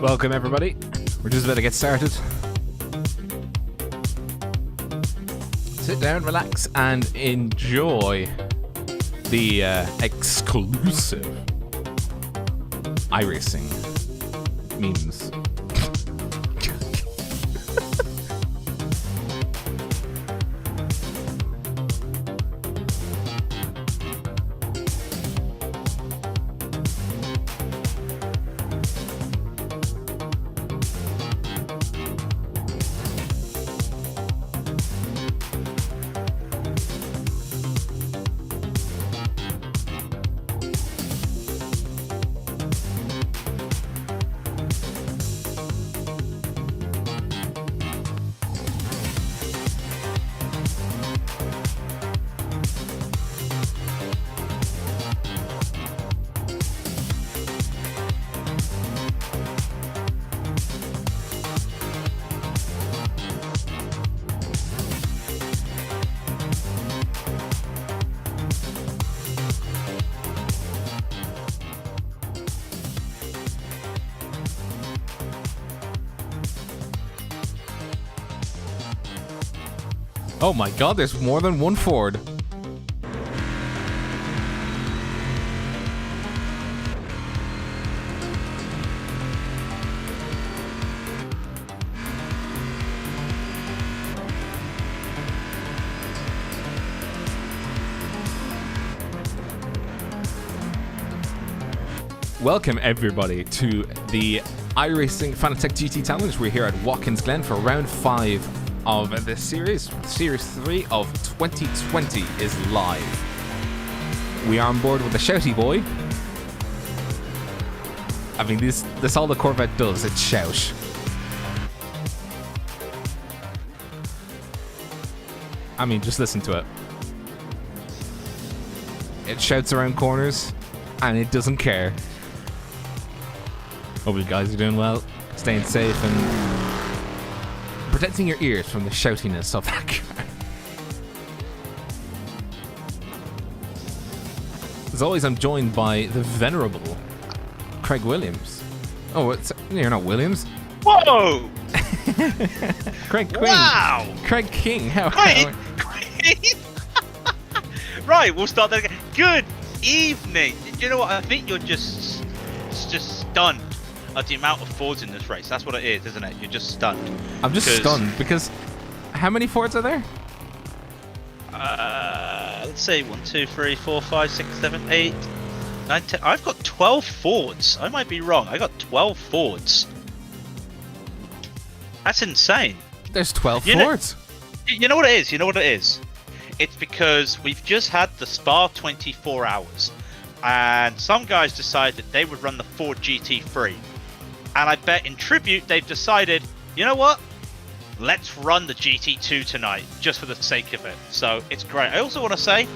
Welcome everybody. We're just about to get started. Sit down, relax, and enjoy the exclusive iRacing memes. Oh my god, there's more than one Ford. Welcome everybody to the iRacing Fanatec GT Challenge. We're here at Watkins, Glen for round 5 of this series. Series 3 of 2020 is live. We are on board with the shouty boy. I mean, this all the Corvette does, it's shout. I mean, just listen to it. It shouts around corners, and it doesn't care. Hope you guys are doing well, staying safe, and protecting your ears from the shoutiness of that car. As always, I'm joined by the venerable Craig Williams. Oh, you're not Williams? Whoa! Craig Quinn. Wow! Craig King. How? Right, we'll start that again. Good evening. You know what? I think you're just stunned at the amount of Fords in this race. That's what it is, isn't it? You're just stunned. I'm just stunned because how many Fords are there? Let's see. 1, 2, 3, 4, 5, 6, 7, 8, 9, 10. I've got 12 Fords. I might be wrong. I got 12 Fords. That's insane. There's 12 Fords. You know what it is? You know what it is? It's because we've just had the Spa 24 hours. And some guys decided they would run the Ford GT3. And I bet in tribute, they've decided, you know what? Let's run the GT2 tonight, just for the sake of it. So it's great. I also want to say,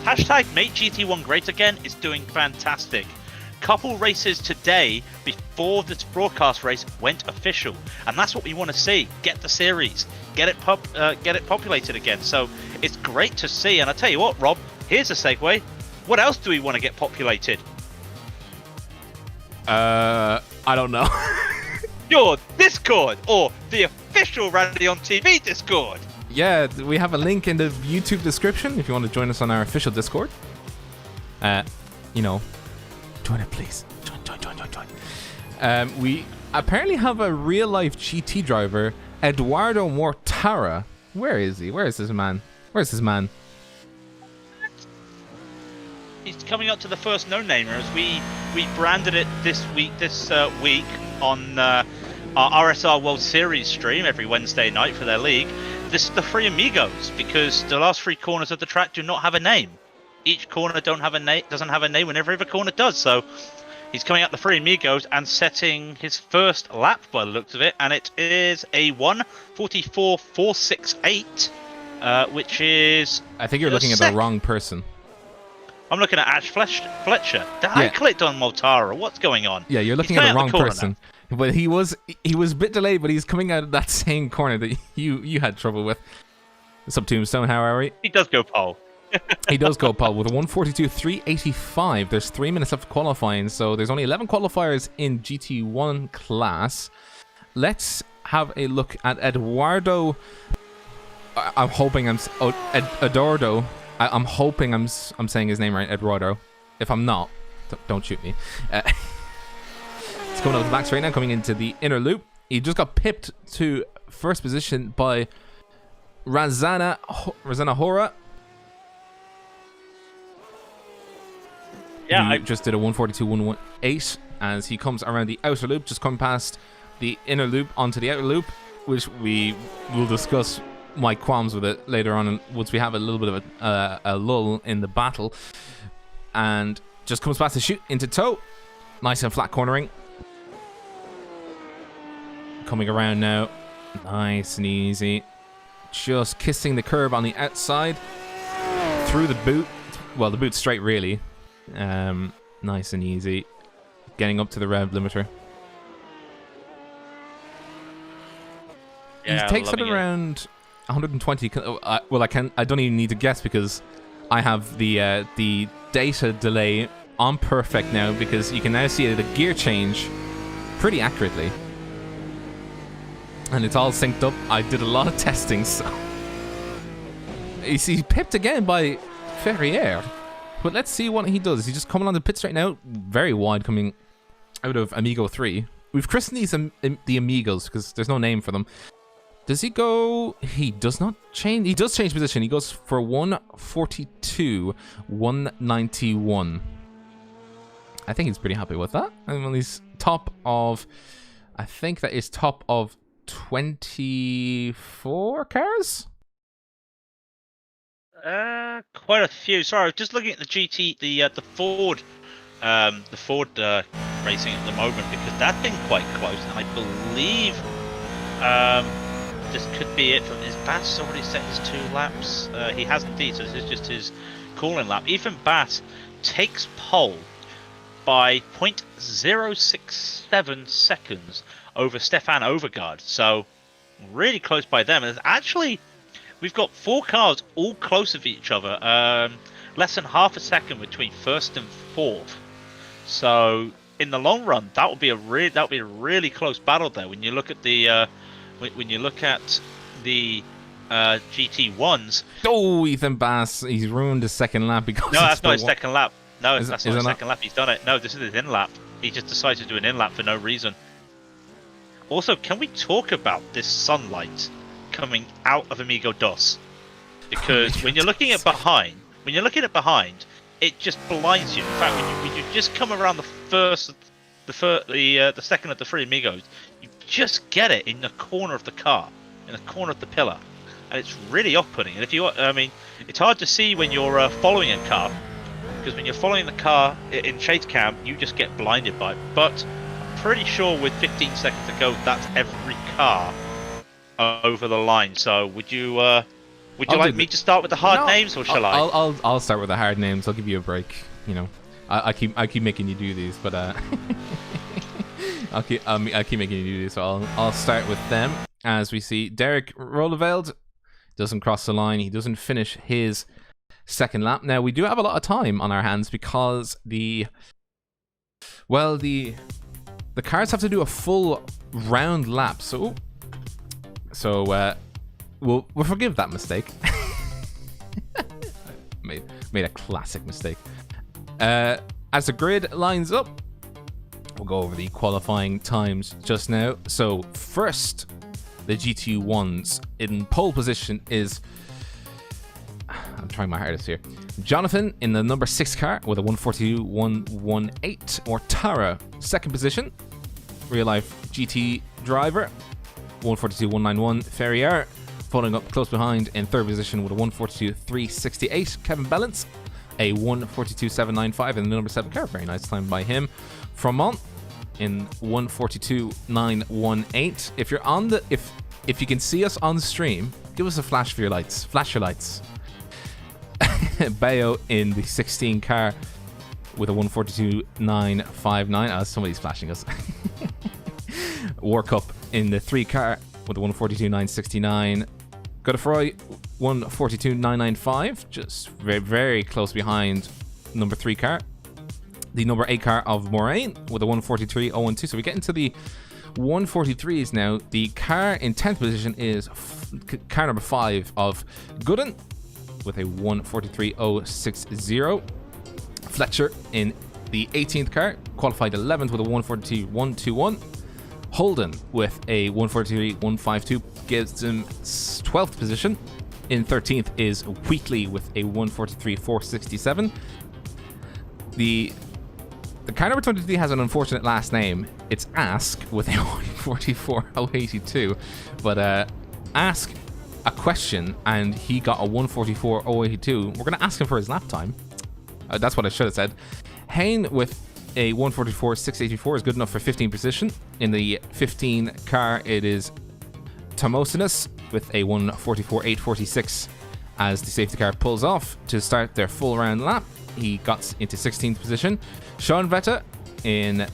hashtag make GT1 great again is doing fantastic. Couple races today before this broadcast race went official. And that's what we want to see. Get the series. Get it populated again. So it's great to see. And I tell you what, Rob, here's a segue. What else do we want to get populated? I don't know. Your Discord, or the official Rally on TV Discord. Yeah, we have a link in the YouTube description if you want to join us on our official Discord. You know, join it, please. Join. We apparently have a real-life GT driver, Eduardo Mortara. Where is he? Where is this man? Where's this man? He's coming up to the first no-namer as we branded it this week on our RSR World Series stream every Wednesday night for their league. This is the Three Amigos because the last 3 corners of the track do not have a name. Each corner doesn't have a name when every other corner does. So he's coming up the Three Amigos and setting his first lap by the looks of it, and it is a 1:44.468, which is. I think you're looking at the wrong person. I'm looking at Ash Fletcher. I clicked on Mortara. What's going on? Yeah, you're looking at the wrong person. Now. But he was a bit delayed, but he's coming out of that same corner that you had trouble with. What's up, Tombstone? How are we? He does go pole. He does go pole with a 142.385. There's 3 minutes left qualifying, so there's only 11 qualifiers in GT1 class. Let's have a look at Eduardo. I'm hoping I'm Eduardo. I'm hoping I'm saying his name right, Eduardo. If I'm not, don't shoot me. It's coming out of the back straight now, coming into the inner loop. He just got pipped to first position by Razana Hora. Yeah, he just did a 142.118 as he comes around the outer loop, just coming past the inner loop onto the outer loop, which we will discuss my qualms with it later on once we have a little bit of a lull in the battle. And just comes past the chute into toe. Nice and flat cornering. Coming around now. Nice and easy. Just kissing the curb on the outside. Through the boot. Well, the boot's straight, really. Nice and easy. Getting up to the rev limiter. Yeah, he takes it around 120. Well, I don't even need to guess because I have the data delay on perfect now, because you can now see the gear change pretty accurately. And it's all synced up. I did a lot of testing, so... You see, pipped again by Ferrier. But let's see what he does. He's just coming on the pit straight now. Very wide coming out of Amigo 3. We've christened these the Amigos because there's no name for them. Does he go... He does not change... He does change position. He goes for 142, 191. I think he's pretty happy with that. And when he's top of... I think that is top of 24 cars? Quite a few. Sorry, I was just looking at the GT, the Ford racing at the moment, because that's been quite close, and I believe this could be it. From his Bass already set his 2 laps. He has indeed, so this is just his call-in lap. Even Bass takes pole by 0.067 seconds over Stefan Overgaard, so really close by them. And actually, we've got 4 cars all close of each other, less than half a second between first and fourth. So in the long run, that would be a really close battle there. When you look at the GT1s. Oh, Ethan Bass, he's ruined his second lap because... No, that's not his second lap. No, that's not his second lap. He's done it. No, this is his in lap. He just decided to do an in lap for no reason. Also, can we talk about this sunlight coming out of Amigo DOS? Because when you're looking at behind, it just blinds you. In fact, when you just come around the second of the 3 Amigos, you just get it in the corner of the car, in the corner of the pillar, and it's really off-putting. And it's hard to see when you're following a car, because when you're following the car in chase cam, you just get blinded by it. But I'm pretty sure with 15 seconds to go, that's every car over the line. So would you like me to start with the hard names, or shall I? I'll start with the hard names. I'll give you a break. You know, I keep making you do these, but I'll keep making you do these. So I'll start with them. As we see, Derek Rolleveld doesn't cross the line. He doesn't finish his second lap. Now we do have a lot of time on our hands because the cars have to do a full round lap. So we'll forgive that mistake. made a classic mistake. As the grid lines up, we'll go over the qualifying times just now. So first, the GT1s in pole position is... I'm trying my hardest here. Jonathan in the number 6 car with a 142.118. Mortara, second position. Real life GT driver, 142.191. Ferrier following up close behind in third position with a 142.368. Kevin Bellance, a 142.795 in the number 7 car. Very nice time by him. Fromont in 142.918. If you're on the if you can see us on stream, give us a flash for your lights. Flash your lights. Bayo in the 16 car with a 142.959. Somebody's flashing us. Warcup in the 3 car with a 142.969. Godefroy 142.995, just very, very close behind number 3 car. The number 8 car of Moraine with a 143.012. So we get into the 143s now. The car in 10th position is car number 5 of Gooden with a 143.060. Fletcher in the 18th car, qualified 11th with a 142.121. Holden with a 143.152 gives him 12th position. In 13th is Wheatley with a 143.467. The car number 23 has an unfortunate last name. It's Ask with a 144.082. But Ask a question and he got a 144.082. We're going to ask him for his lap time. That's what I should have said. Hayne with a 144.684 is good enough for 15th position. In the 15 car, it is Tomosinus with a 144.846 as the safety car pulls off to start their full round lap. He got into 16th position. Sean Vetta in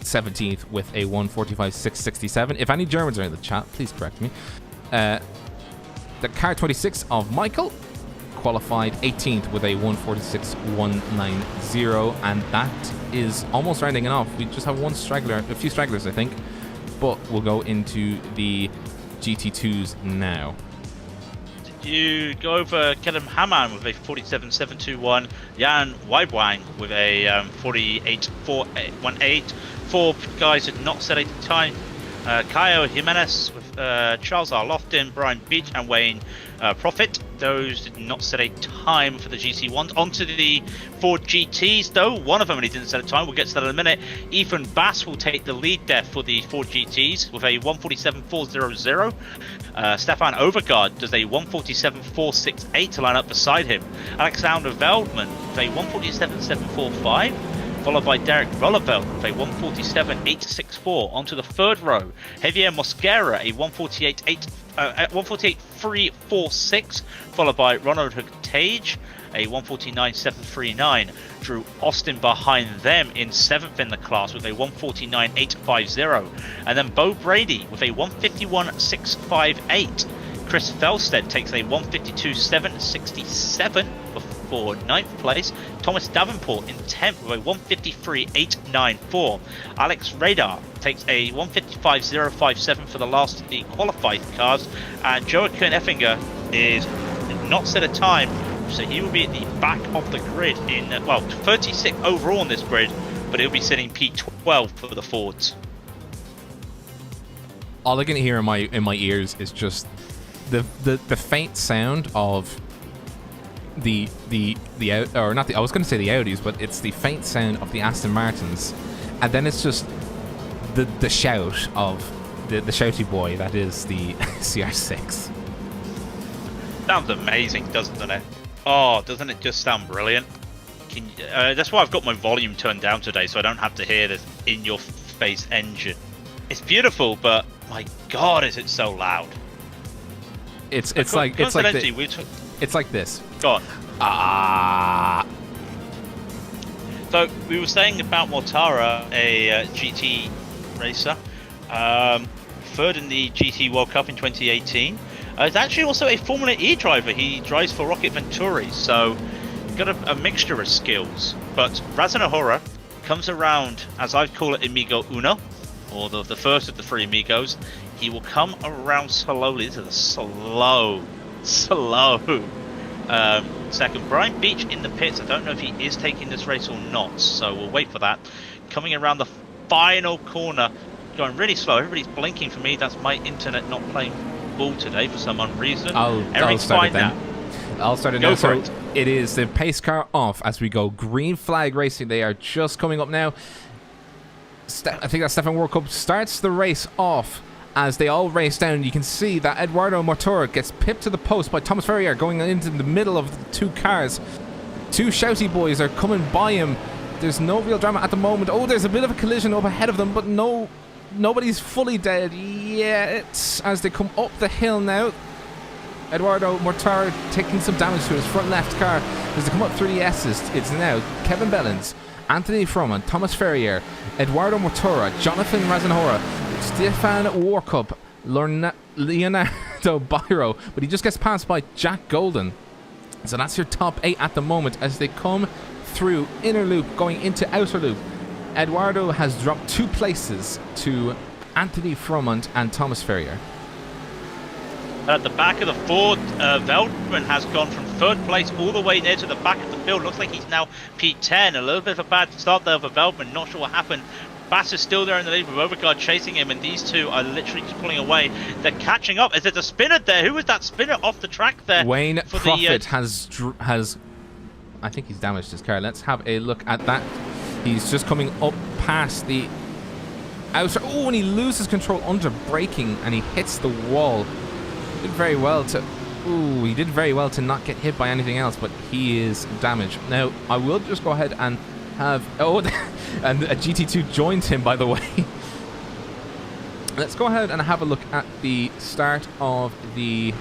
17th with a 145.667. If any Germans are in the chat, please correct me. The car 26 of Michael qualified 18th with a 146.190, and that is almost rounding it off. We just have one straggler, a few stragglers, I think, but we'll go into the GT2s now. You go over Kedem Haman with a 47.721, Jan Weibwang with a 48.418. 4 guys had not set a time. Caio Jimenez with Charles R. Lofton, Brian Beach, and Wayne Profit. Those did not set a time for the GT1s. Onto the Ford GTs, though. One of them only didn't set a time. We'll get to that in a minute. Ethan Bass will take the lead there for the Ford GTs with a 147.400. Stefan Overgaard does a 147.468 to line up beside him. Alexander Veldman with a 147.745. Followed by Derek Rollerveld with a 147.864. Onto the third row, Javier Mosquera, a 148.346. Followed by Ronald Tage, a 149.739. Drew Austin behind them in 7th in the class with a 149.850. And then Bo Brady with a 151.658. Chris Felstead takes a 152.767 for 9th place. Thomas Davenport in 10th with a 153.894. Alex Radar takes a 155.057 for the last of the qualified cars. And Joachim Effinger did not set a time, so he will be at the back of the grid in, well, 36 overall in this grid, but he'll be sitting P12 for the Fords. All I can hear in my ears is just the faint sound of the or not the, I was going to say the Audis, but it's the faint sound of the Aston Martins, and then it's just the shout of the shouty boy that is the CR6. Sounds amazing, doesn't it? Oh, doesn't it just sound brilliant? That's why I've got my volume turned down today, so I don't have to hear this in-your-face engine. It's beautiful, but my God, is it so loud? It's like this. Go on. So we were saying about Mortara, a GT racer, third in the GT World Cup in 2018. He's actually also a Formula E driver. He drives for Rocket Venturi, so got a mixture of skills. But Razanahora comes around, as I call it, Amigo Uno, or the first of the 3 amigos. He will come around slowly. This is a slow second. Brian Beach in the pits. I don't know if he is taking this race or not, so we'll wait for that. Coming around the final corner, going really slow. Everybody's blinking for me. That's my internet not playing ball today for some reason. I'll start it then. I'll start it now. So it is the pace car off as we go. Green flag racing. They are just coming up now. I think that Stefan World Cup starts the race off as they all race down. You can see that Eduardo Mortora gets pipped to the post by Thomas Ferrier going into the middle of the 2 cars. 2 shouty boys are coming by him. There's no real drama at the moment. Oh, there's a bit of a collision up ahead of them, but nobody's fully dead yet as they come up the hill now. Eduardo Mortar taking some damage to his front left car as they come up through the S's. It's now Kevin Bellens, Anthony Froman, Thomas Ferrier, Eduardo Mortora, Jonathan Razanhora, Stefan Warkup, Leonardo Eduardo Byro, but he just gets passed by Jack Golden. So that's your top 8 at the moment as they come through inner loop, going into outer loop. Eduardo has dropped 2 places to Anthony Fromont and Thomas Ferrier. At the back of the Ford, Veldman has gone from 3rd place all the way near to the back of the field. Looks like he's now P10. A little bit of a bad start there for Veldman. Not sure what happened. Bass is still there in the lead with Overguard chasing him, and these two are literally just pulling away. They're catching up. Is it a spinner there? Who was that spinner off the track there? Wayne Profit has... I think he's damaged his car. Let's have a look at that. He's just coming up past the outer... Oh, and he loses control under braking, and he hits the wall. He did very well to... Ooh, he did very well to not get hit by anything else, but he is damaged. Now, I will just go ahead and have... Oh, and a GT2 joins him, by the way. Let's go ahead and have a look at the start of the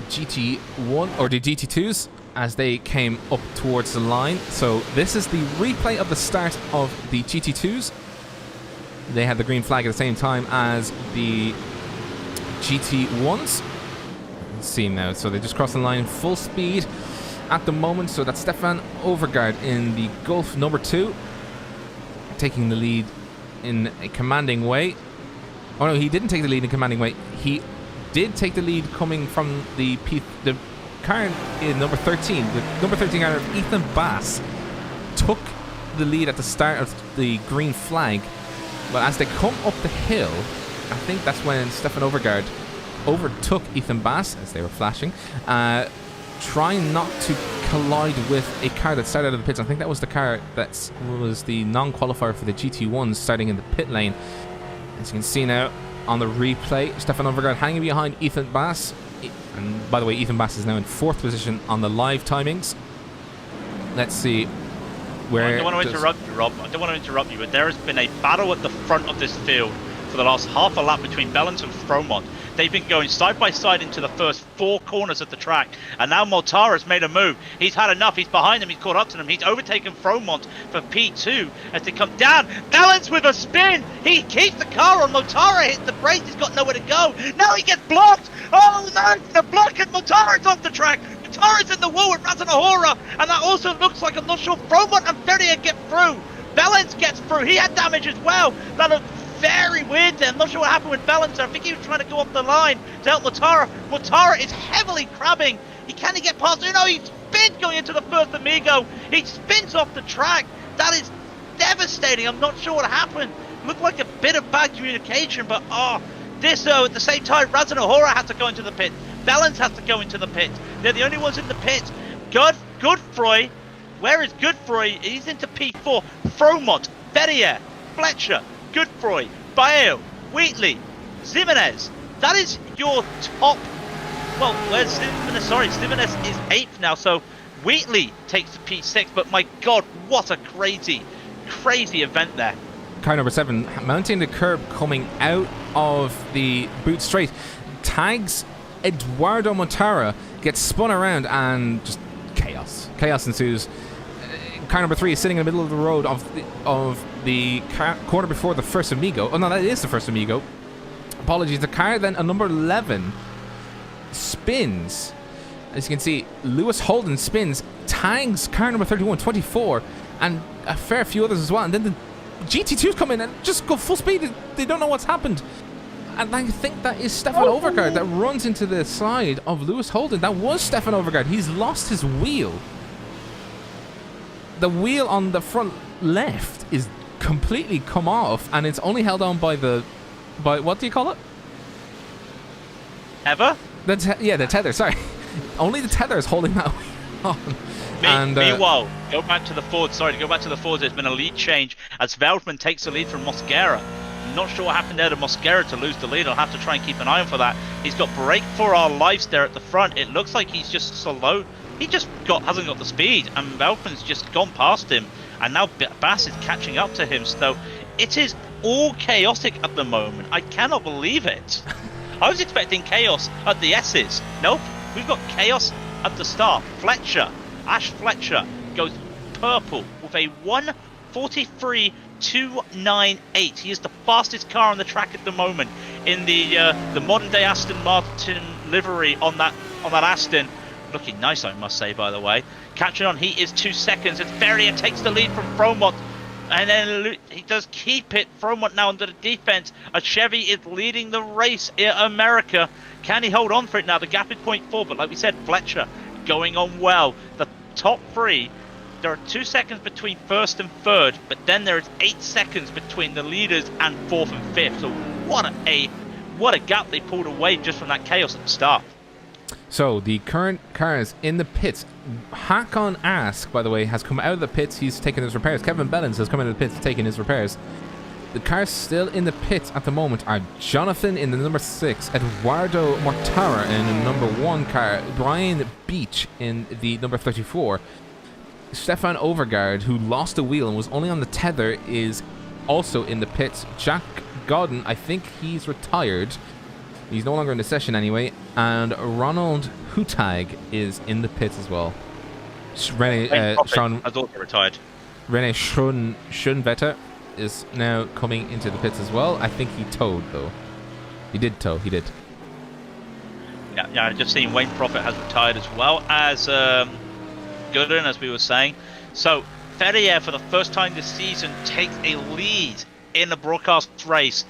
GT1 or the GT2s as they came up towards the line. So this is the replay of the start of the GT2s. They had the green flag at the same time as the GT1s. Let's see now. So they just crossed the line full speed at the moment. So that's Stefan Overgaard in the Golf number 2, taking the lead in a commanding way. Oh no, he didn't take the lead in a commanding way. He did take the lead coming from the car in number 13. The number 13 car of Ethan Bass took the lead at the start of the green flag. But as they come up the hill, I think that's when Stefan Overgaard overtook Ethan Bass as they were flashing, trying not to collide with a car that started out of the pits. I think that was the car that was the non-qualifier for the GT1 starting in the pit lane. As you can see now on the replay, Stefan Overgaard hanging behind Ethan Bass. And by the way, Ethan Bass is now in 4th position on the live timings. Let's see. I don't want to interrupt you, Rob. I don't want to interrupt you, but there has been a battle at the front of this field for the last half a lap between Bellens and Fromont. They've been going side by side into the first 4 corners of the track, and now Mortara's made a move. He's had enough. He's behind them. He's caught up to them. He's overtaken Fromont for P2 as they come down. Bellens with a spin. He keeps the car on. Mortara hits the brakes. He's got nowhere to go. Now he gets blocked. Oh no! The block and Mortara's off the track. Mortara's in the wall with Razanahora, and that also looks like, I'm not sure, Fromont and Ferrier get through. Bellens gets through. He had damage as well. That looked very weird there. I'm not sure what happened with Bellens. I think he was trying to go off the line to help Mortara. Mortara is heavily crabbing. Can he get past? Oh no, he spins going into the first Amigo. He spins off the track. That is devastating. I'm not sure what happened. Looked like a bit of bad communication, but this at the same time, Razanahora had to go into the pit. Bellens has to go into the pit. They're the only ones in the pit. Godfroy, where is Godfroy? He's into P4. Fromont, Ferrier, Fletcher, Godfroy, Baeo, Wheatley, Zimenez. That is your top. Well, where's Zimenez? Sorry, Zimenez is 8th now, so Wheatley takes the P6. But my God, what a crazy event there. Car number 7 mounting the curb coming out of the boot straight, tags Eduardo Mortara, gets spun around, and just chaos ensues. Car number 3 is sitting in the middle of the road of the corner before the first Amigo. Oh no, that is the first Amigo. Apologies. The car then, a number 11, spins. As you can see, Lewis Holden spins, tags car number 31, 24, and a fair few others as well. And then the GT2s come in and just go full speed. They don't know what's happened. And I think that is Stefan Overgaard that runs into the side of Lewis Holden. That was Stefan Overgaard. He's lost his wheel. The wheel on the front left is completely come off, and it's only held on by what do you call it? Tether? The tether. Sorry, only the tether is holding that wheel on. Meanwhile, go back to the Ford. Sorry, to go back to the Ford. There's been a lead change as Veldman takes the lead from Mosquera. Not sure what happened there to Mosquera to lose the lead. I'll have to try and keep an eye on for that. He's got brake for our lives there at the front. It looks like he's just slow. He just hasn't got the speed, and Veldman's just gone past him, and now Bass is catching up to him. So it is all chaotic at the moment. I cannot believe it. I was expecting chaos at the S's. Nope, we've got chaos at the start. Ash Fletcher goes purple with a 1:43 2.98. He is the fastest car on the track at the moment in the modern day Aston Martin livery on that Aston. Looking nice, I must say, by the way. Catching on, he is 2 seconds, and Ferrier takes the lead from Fromont. And then he does keep it. Fromont now under the defense. A Chevy is leading the race in America. Can he hold on for it now? The gap is 0.4, but like we said, Fletcher going on well. The top three, there are 2 seconds between first and third, but then there is 8 seconds between the leaders and fourth and fifth. So what a gap they pulled away just from that chaos at the start. So the current cars in the pits, Hakon Ask, by the way, has come out of the pits. He's taken his repairs. Kevin Bellens has come out of the pits, taking his repairs. The cars still in the pits at the moment are Jonathan in the number 6, Eduardo Mortara in the number 1 car, Brian Beach in the number 34. Stefan Overgaard, who lost a wheel and was only on the tether, is also in the pits. Jack Godden, I think he's retired. He's no longer in the session anyway. And Ronald Hutag is in the pits as well. Rene Schoenvetter is now coming into the pits as well. I think he towed, though. He did tow, he did. Yeah, I've just seen Wayne Prophet has retired as well as Gooden, as we were saying. So Ferrier, for the first time this season, takes a lead in the broadcast race.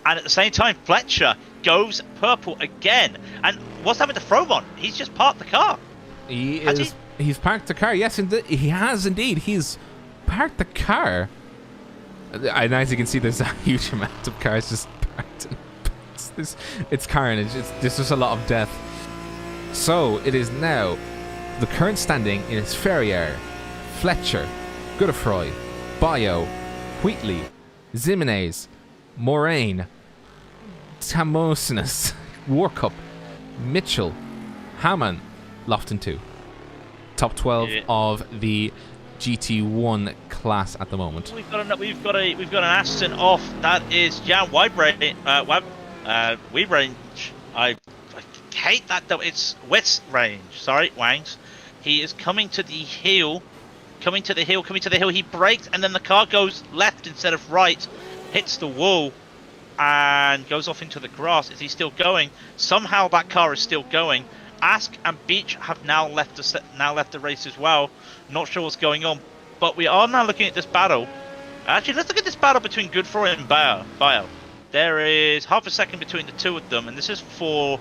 And at the same time, Fletcher goes purple again. And what's happened to Fromont? He's just parked the car. He's parked the car. Yes, he has indeed. He's parked the car. And as you can see, there's a huge amount of cars just parked. It's carnage. There's just a lot of death. So it is now the current standing is Ferrier, Fletcher, Godefroy, Bayo, Wheatley, Zimenez, Moraine, Tamosinus, Warcup, Mitchell, Hammond, Lofton 2. Top 12 of the GT1 class at the moment. We've got an Aston off. That is Jan Weibrange. I hate that though. It's West Range. Sorry, Wangs. He is coming to the hill. Coming to the hill. He brakes, and then the car goes left instead of right. Hits the wall and goes off into the grass. Is he still going? Somehow that car is still going. Ask and Beach have now left the race as well. Not sure what's going on, but we are now looking at this battle. Actually, let's look at this battle between Godefroy and Bayo. There is half a second between the two of them, and this is for,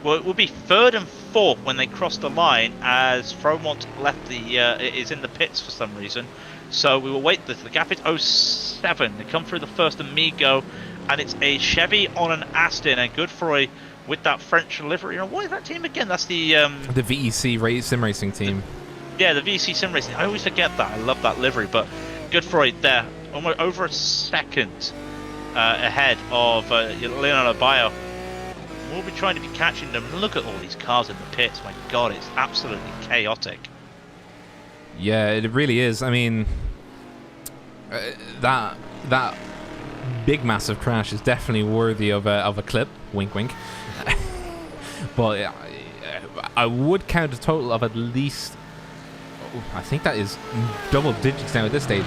well, it will be third and fourth when they cross the line, as Fromont left is in the pits for some reason. So we will wait. The gap is 07. They come through the first Amigo, and it's a Chevy on an Aston, and Godefroy with that French livery. What is that team again? That's the VEC sim racing team. Yeah, the VEC sim racing. I always forget that. I love that livery, but Godefroy there, almost over a second ahead of Leonardo Bayo. We'll be trying to be catching them. Look at all these cars in the pits. My God, it's absolutely chaotic. Yeah, it really is. I mean, that big massive crash is definitely worthy of a clip. Wink, wink. But I would count a total of at least. I think that is double digits now at this stage.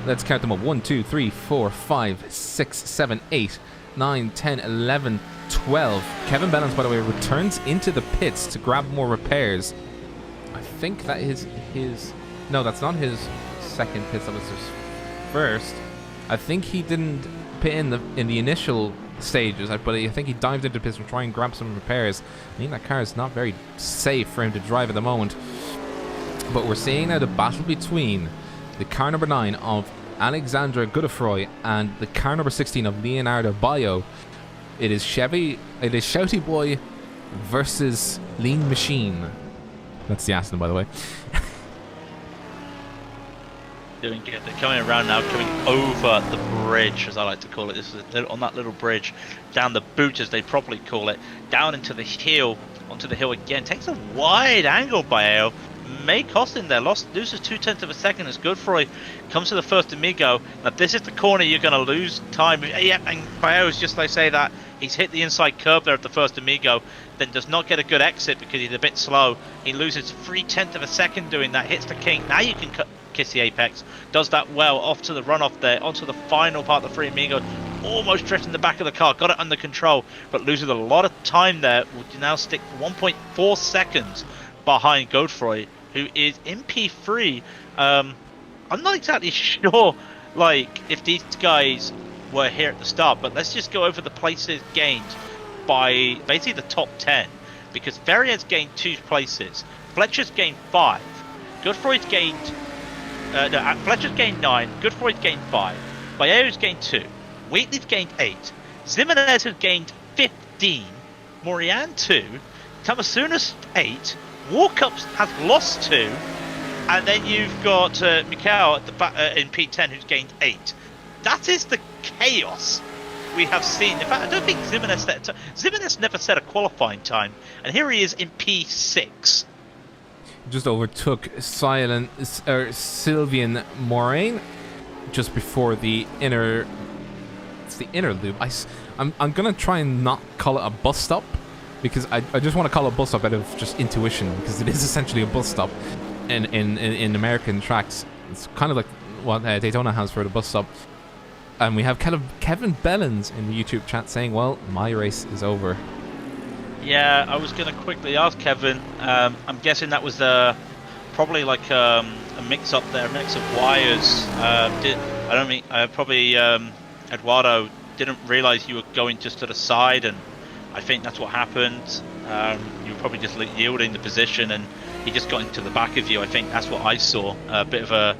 Let's count them up. 1, 2, 3, 4, 5, 6, 7, 8, 9, 10, 11, 12. Kevin Bellens, by the way, returns into the pits to grab more repairs. I think that is his. No, that's not his second pits. That was his first. I think he didn't pit in the initial stages, but I think he dived into pits to try and grab some repairs. I mean, that car is not very safe for him to drive at the moment. But we're seeing now the battle between the car number 9 of Alexandra Godefroy and the car number 16 of Leonardo Bayo. It is Shouty Boy versus Lean Machine. That's the Aston, by the way. Doing good. They're coming around now, coming over the bridge, as I like to call it. This is on that little bridge, down the boot, as they properly call it, down into the hill, onto the hill again. Takes a wide angle by Bayo. May cost him there. Loses 0.2 of a second as Godefroy comes to the first Amigo. Now this is the corner you're going to lose time. Yeah, and Bayo's just like say that He's hit the inside curb there at the first Amigo, then does not get a good exit because he's a bit slow. He loses 3/10 of a second doing that, hits the kink. Now you can kiss the apex. Does that well, off to the runoff there, onto the final part of the free Amigo. Almost drifting the back of the car, got it under control, but loses a lot of time there. Will now stick 1.4 seconds behind Godefroy, who is in P3. I'm not exactly sure, like, if these guys were here at the start, but let's just go over the places gained by basically the top 10, because Ferrier's gained 2 places, Fletcher's gained 5, Godefroy's gained Fletcher's gained 9, Godefroy's gained 5, Vallejo's gained 2, Wheatley's gained 8, Zimenez has gained 15, Morian 2, Tamasunas 8, Walkups has lost 2, and then you've got Mikhail at the back in P10 who's gained 8. That is the chaos we have seen. In fact, I don't think Zimenez never set a qualifying time, and here he is in P6. Just overtook Sylvian Moraine just before the inner. It's the inner loop. I'm gonna try and not call it a bus stop, because I just want to call it a bus stop out of just intuition, because it is essentially a bus stop in American tracks. It's kind of like what Daytona has for the bus stop. And we have Kevin Bellens in the YouTube chat saying, well, my race is over. Yeah, I was going to quickly ask Kevin. I'm guessing that was probably like a mix-up there, a mix of wires. Probably Eduardo didn't realise you were going just to the side, and I think that's what happened. You were probably just yielding the position, and he just got into the back of you. I think that's what I saw. A bit of a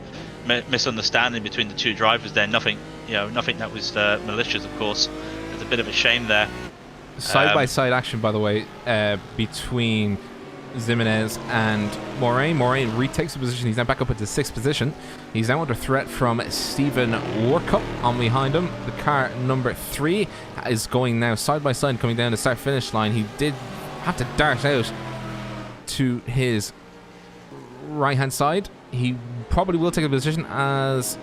misunderstanding between the 2 drivers there. Nothing that was malicious, of course. There's a bit of a shame there. Side-by-side action, by the way, between Zimenez and Moraine. Moraine retakes the position. He's now back up into 6th position. He's now under threat from Stephen Warkup on behind him. The car number 3 is going now side-by-side, coming down the start-finish line. He did have to dart out to his right-hand side. He probably will take a position as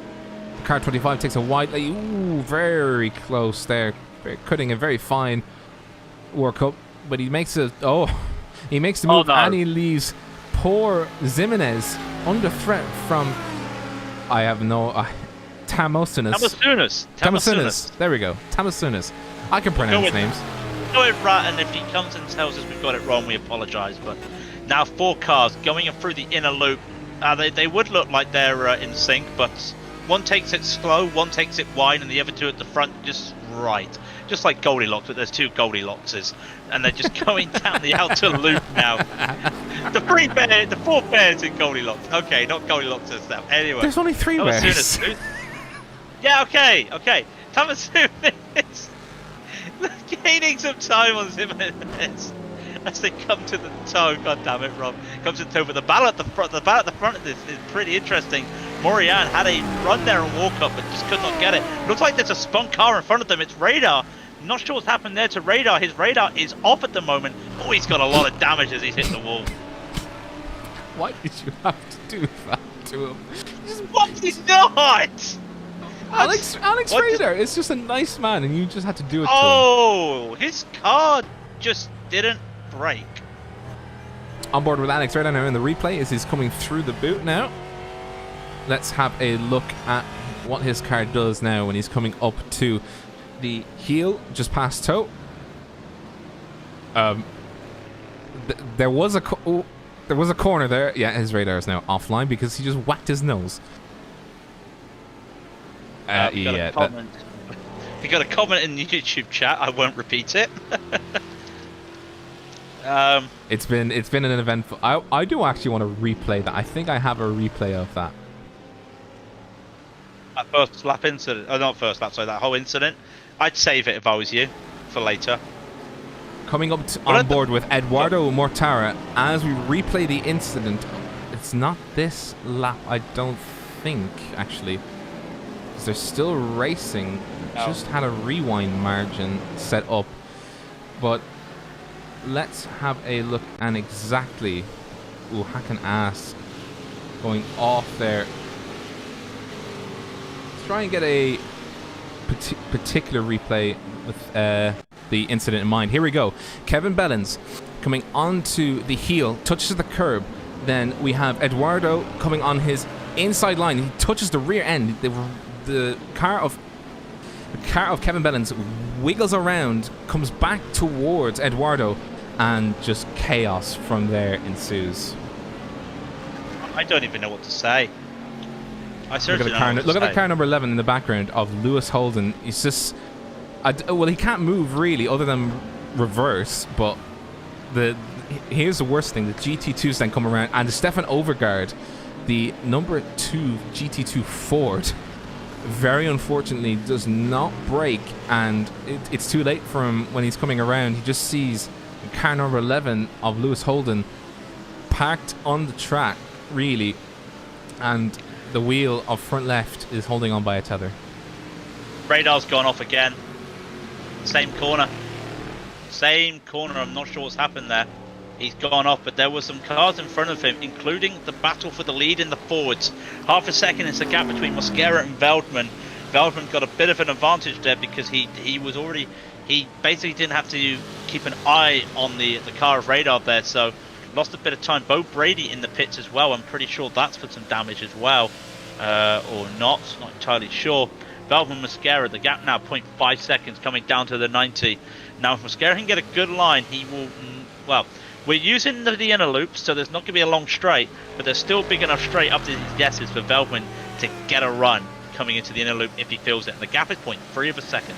car 25 takes a wide. Ooh, very close there. Cutting a very fine World Cup, but he makes it. Oh, he makes the move, and he leaves poor Zimenez under threat from. I have no. Tamasunas. There we go. Tamasunas. I can pronounce names. Go it right, and if he comes and tells us we've got it wrong, we apologise. But now 4 cars going through the inner loop. They would look like they're in sync, but one takes it slow, one takes it wide, and the other 2 at the front just right. Just like Goldilocks, but there's 2 Goldilockses, and they're just going down the outer loop now. The 4 pairs in Goldilocks. Okay, not Goldilocks now. Anyway, there's only 3 pairs. Yeah, okay. Tamasunas gaining some time on Zimenez as they come to the toe. God damn it, Rob. Comes to the toe, but the battle at the front. The battle at the front of this is pretty interesting. Morian had a run there and walk up, but just could not get it. Looks like there's a spun car in front of them. It's Radar. Not sure what's happened there to Radar. His radar is off at the moment. Oh, he's got a lot of damage as he's hit the wall. Why did you have to do that to him? What? He's not! Alex Radar is just a nice man, and you just had to do it to him. Oh, his car just didn't break. On board with Alex Radar now in the replay as he's coming through the boot now. Let's have a look at what his car does now when he's coming up to the heel just past toe. There was a corner there. Yeah, his radar is now offline because he just whacked his nose. If you got a comment in the YouTube chat, I won't repeat it. It's been an eventful. I do actually want to replay that. I think I have a replay of that. That first lap incident. Oh, not first lap. Sorry, that whole incident. I'd save it if I was you for later. Coming up on board with Eduardo Mortara as we replay the incident. It's not this lap, I don't think, actually. Because they're still racing. No. Just had a rewind margin set up. But let's have a look and exactly. Ooh, hack and ass going off there. Let's try and get a particular replay with the incident in mind. Here we go. Kevin Bellens coming onto the heel, touches the curb. Then we have Eduardo coming on his inside line. He touches the rear end. The car of Kevin Bellens wiggles around, comes back towards Eduardo, and just chaos from there ensues. I don't even know what to say. I certainly look at the car number 11 in the background of Lewis Holden. He's just, well, he can't move really, other than reverse. But here's the worst thing: the GT2s then come around, and Stefan Overgaard, the number 2 GT2 Ford, very unfortunately does not brake, and it's too late for him when he's coming around. He just sees car number 11 of Lewis Holden parked on the track, really, and the wheel of front left is holding on by a tether. Radar's gone off again. Same corner. I'm not sure what's happened there. He's gone off, but there were some cars in front of him, including the battle for the lead in the forwards. Half a second is the gap between Mosquera and Veldman. Veldman got a bit of an advantage there because he basically didn't have to keep an eye on the car of Radar there, so lost a bit of time. Bo Brady in the pits as well. I'm pretty sure that's put some damage as well, or not entirely sure. Veldman, Mosquera, the gap now 0.5 seconds, coming down to the 90. Now if Mosquera can get a good line, he will, well, we're using the inner loop, so there's not going to be a long straight, but there's still big enough straight up to his guesses for Veldman to get a run coming into the inner loop if he feels it. And the gap is 0.3 of a second.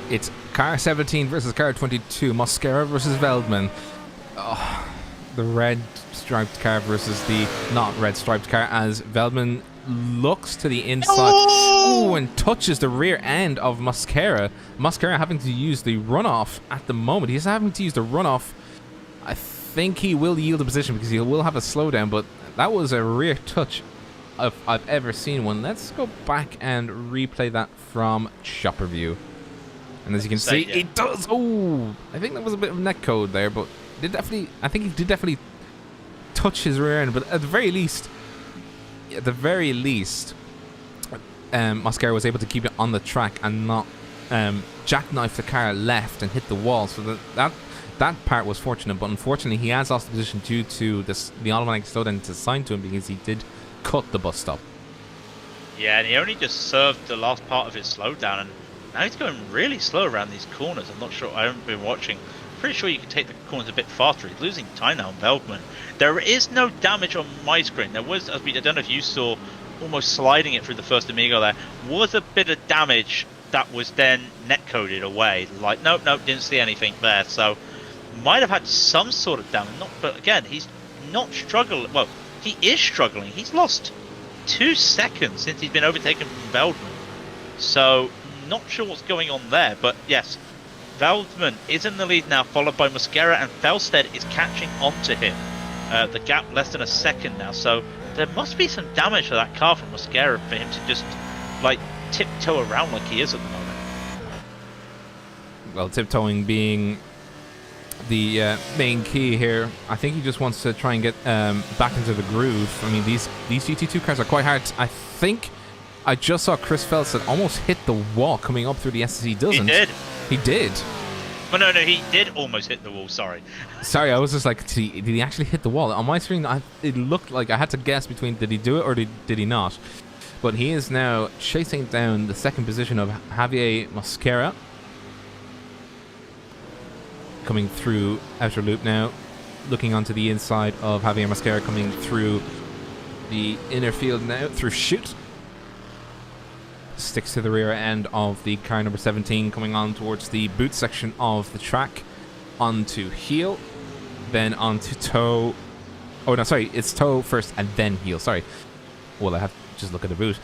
It's car 17 versus car 22. Mosquera versus Veldman. Oh, the red striped car versus the not red striped car, as Veldman looks to the inside and touches the rear end of Mosquera. Mosquera having to use the runoff at the moment. He's having to use the runoff. I think he will yield the position because he will have a slowdown, but that was a rear touch I've ever seen one. Let's go back and replay that from chopper view. And as you can see, it does. Oh, I think that was a bit of net code there, but I think he did definitely touch his rear end. But at the very least, Mosquera was able to keep it on the track and not jackknife the car left and hit the wall. So that part was fortunate, but unfortunately he has lost the position due to the automatic slowdown that's assigned to him because he did cut the bus stop. Yeah, and he only just served the last part of his slowdown, and now he's going really slow around these corners. I'm not sure, I haven't been watching. Pretty sure you can take the corners a bit faster. He's losing time now on Veldman. There is no damage on my screen. There was, I don't know if you saw, almost sliding it through the first Amigo there, was a bit of damage that was then net-coded away. Like, nope, didn't see anything there. So, might have had some sort of damage. But again, he's not struggling. Well, he is struggling. He's lost 2 seconds since he's been overtaken from Veldman. So, not sure what's going on there. But yes, Veldman is in the lead now, followed by Mosquera, and Felsted is catching on to him. The gap less than a second now, so there must be some damage to that car from Mosquera for him to just like tiptoe around like he is at the moment. Well, tiptoeing being the main key here. I think he just wants to try and get back into the groove. I mean, these GT2 cars are quite hard. I think I just saw Chris Felsted almost hit the wall coming up through the SSE. He doesn't. He did. Well, no, he did almost hit the wall, sorry. Sorry, I was just like, did he actually hit the wall? On my screen, it looked like I had to guess between did he do it or did he not. But he is now chasing down the second position of Javier Mosquera. Coming through outer loop now. Looking onto the inside of Javier Mosquera, coming through the inner field now, through chute. Sticks to the rear end of the car number 17, coming on towards the boot section of the track, onto heel, then onto toe. Oh no, sorry, it's toe first and then heel. Sorry. Well, I have to just look at the boot.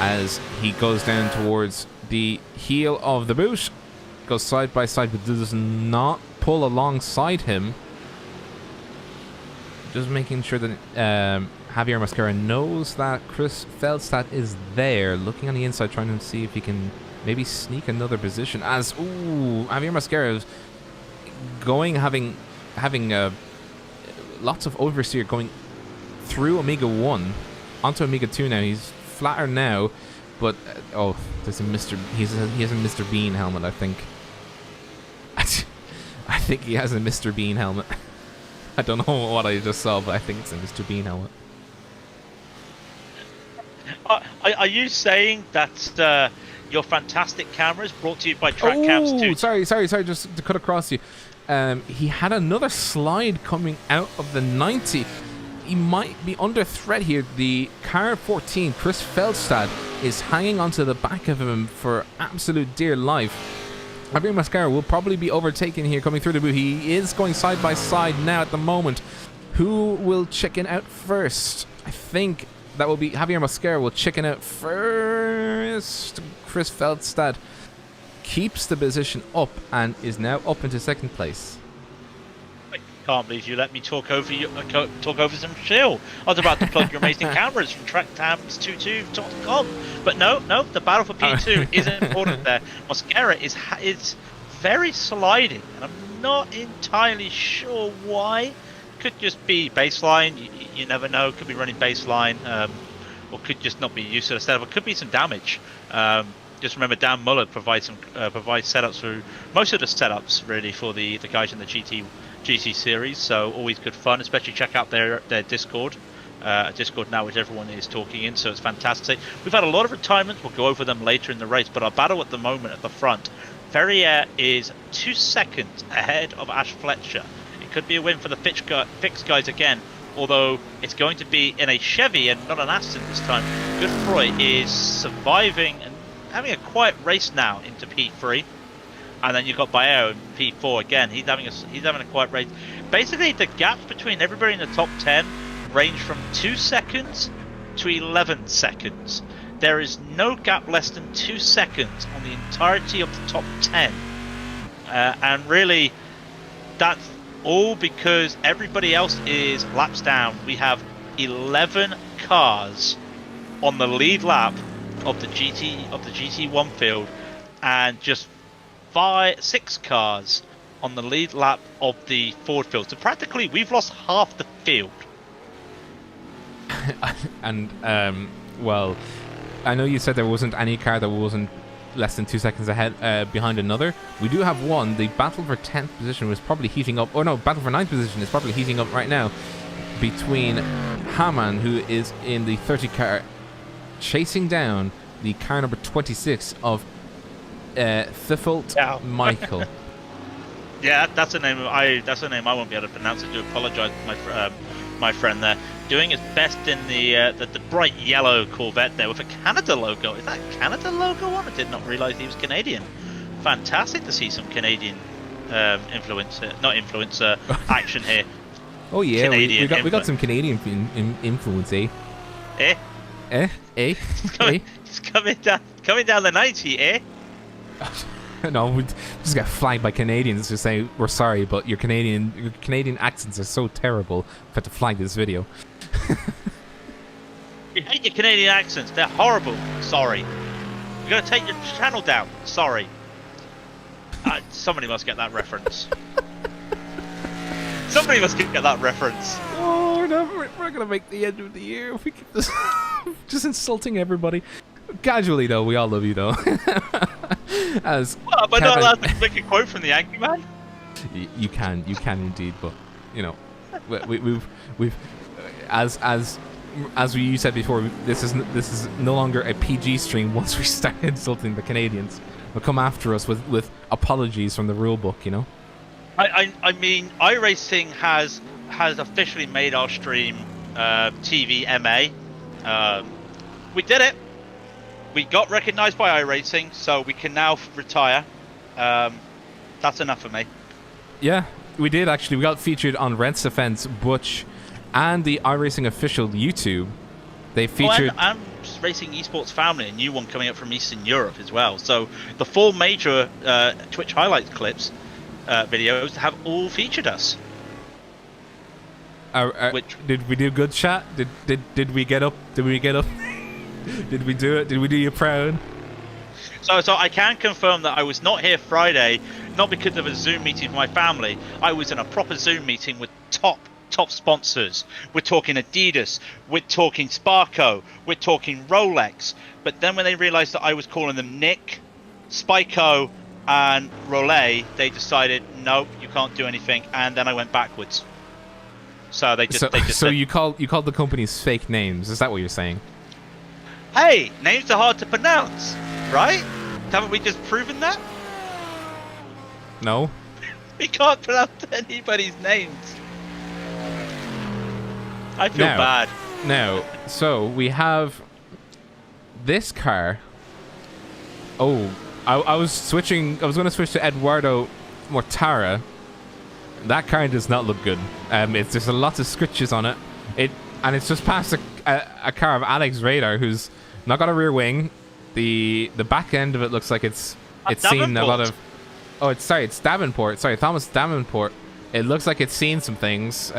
As he goes down towards the heel of the boot, goes side by side, but does not pull alongside him. Just making sure that Javier Mosquera knows that Chris Felsted is there, looking on the inside, trying to see if he can maybe sneak another position. As Javier Mosquera is going, having lots of oversteer going through Amiga 1 onto Amiga 2 now. He's flatter now, But oh, there's a Mr. He has a Mr. Bean helmet, I think. I think he has a Mr. Bean helmet. I don't know what I just saw, but I think it's a Mr. Bean helmet. Are you saying that your fantastic camera is brought to you by TrackCams 2? Sorry, just to cut across you. He had another slide coming out of the 90. He might be under threat here. The car 14, Chris Feldstad, is hanging onto the back of him for absolute dear life. Javier Mascara will probably be overtaken here coming through the boot. He is going side by side now at the moment. Who will chicken out first? I think that will be Javier Mascara will chicken out first. Chris Feldstad keeps the position up and is now up into second place. I can't believe you let me talk over you. Talk over some shill. I was about to plug your amazing cameras from TrackCams22.com, but no, the battle for P2 isn't important there. Mascara is very sliding, and I'm not entirely sure why. Could just be baseline. You never know. Could be running baseline, or could just not be used to the setup. It could be some damage. Just remember, Dan Muller provides setups for most of the setups really for the guys in the GT series. So always good fun. Especially check out their Discord. Discord now, which everyone is talking in. So it's fantastic. We've had a lot of retirements. We'll go over them later in the race. But our battle at the moment at the front, Ferrier is 2 seconds ahead of Ash Fletcher. It could be a win for the Fix guys again. Although it's going to be in a Chevy and not an Aston this time. Godefroy is surviving and having a quiet race now into P3, and then you've got Baeo in P4 again. He's having a quiet race. Basically, the gaps between everybody in the top 10 range from 2 seconds to 11 seconds. There is no gap less than 2 seconds on the entirety of the top 10, and really, that's all because everybody else is laps down. We have 11 cars on the lead lap of the GT1 field, and just 6 cars on the lead lap of the Ford field. So practically we've lost half the field. And well, I know you said there wasn't any car that wasn't less than 2 seconds ahead behind another. We do have one. The battle for 10th position was probably heating up. Oh no, battle for 9th position is probably heating up right now between Hamann, who is in the 30 car, chasing down the car number 26 of Thiffelt Michael. Yeah, that's a name I won't be able to pronounce. I do apologise, my friend there. Doing his best in the bright yellow Corvette there with a Canada logo. Is that a Canada logo on? I did not realise he was Canadian. Fantastic to see some Canadian influencer action here. Oh yeah, we got some Canadian influence, eh? Eh? Eh? Eh? It's coming down the 90, eh? No, we just got flagged by Canadians to say we're sorry, but your Canadian accents are so terrible. We've had to flag this video. You hate your Canadian accents. They're horrible. Sorry. We're gonna take your channel down. Sorry. Somebody must get that reference. Somebody must get that reference. Oh no, we're gonna make the end of the year if we keep this just insulting everybody. Casually though, we all love you though. As am I not allowed to make a quote from the Angry Man? You can indeed, but you know, we've as you said before, this is no longer a PG stream. Once we start insulting the Canadians, they'll come after us with apologies from the rule book, you know. I mean, iRacing has officially made our stream TV MA. We did it. We got recognised by iRacing, so we can now retire. That's enough for me. Yeah, we did actually. We got featured on Rents Offense, Butch, and the iRacing official YouTube. They featured... and Racing Esports Family, a new one coming up from Eastern Europe as well. So the 4 major Twitch highlights clips videos have all featured us. Did we do good, chat? Did we get up? Did we get up? Did we do it? Did we do you proud? So I can confirm that I was not here Friday, not because of a Zoom meeting with my family. I was in a proper Zoom meeting with top top sponsors. We're talking Adidas, we're talking Sparco, we're talking Rolex. But then when they realized that I was calling them Nick, Spyco, and Rollet, they decided, no, you can't do anything, and then I went backwards. So they just So said, you called the companies fake names. Is that what you're saying? hey, names are hard to pronounce, right? Haven't we just proven that? No. We can't pronounce anybody's names. I feel bad. Now, so we have this car. Oh, I was going to switch to Eduardo Mortara. That car does not look good. There's a lot of scritches on it. And it's just past a car of Alex Radar, who's not got a rear wing. The back end of it looks like it's seen a lot of. Oh, it's Davenport. Sorry, Thomas Davenport. It looks like it's seen some things.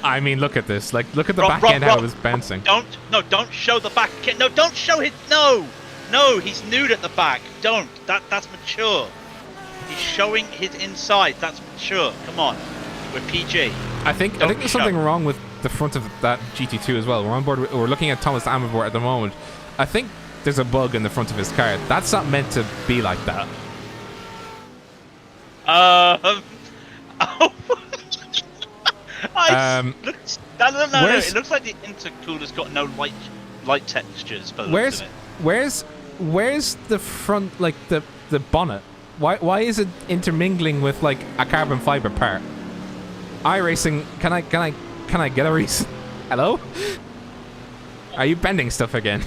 I mean, look at this. Like, look at the back end how it was bouncing. Don't show the back. No, don't show his. No, he's nude at the back. Don't. That's mature. He's showing his inside. That's mature. Come on, we're PG. I think there's something wrong with the front of that GT2 as well. We're on board. We're looking at Thomas Davenport at the moment. I think there's a bug in the front of his car. That's not meant to be like that. Oh. No. It looks like the intercooler's got no light textures. By the looks of it. Where's the front, like the bonnet? Why is it intermingling with like a carbon fiber part? iRacing, can I get a reason? Hello? Are you bending stuff again?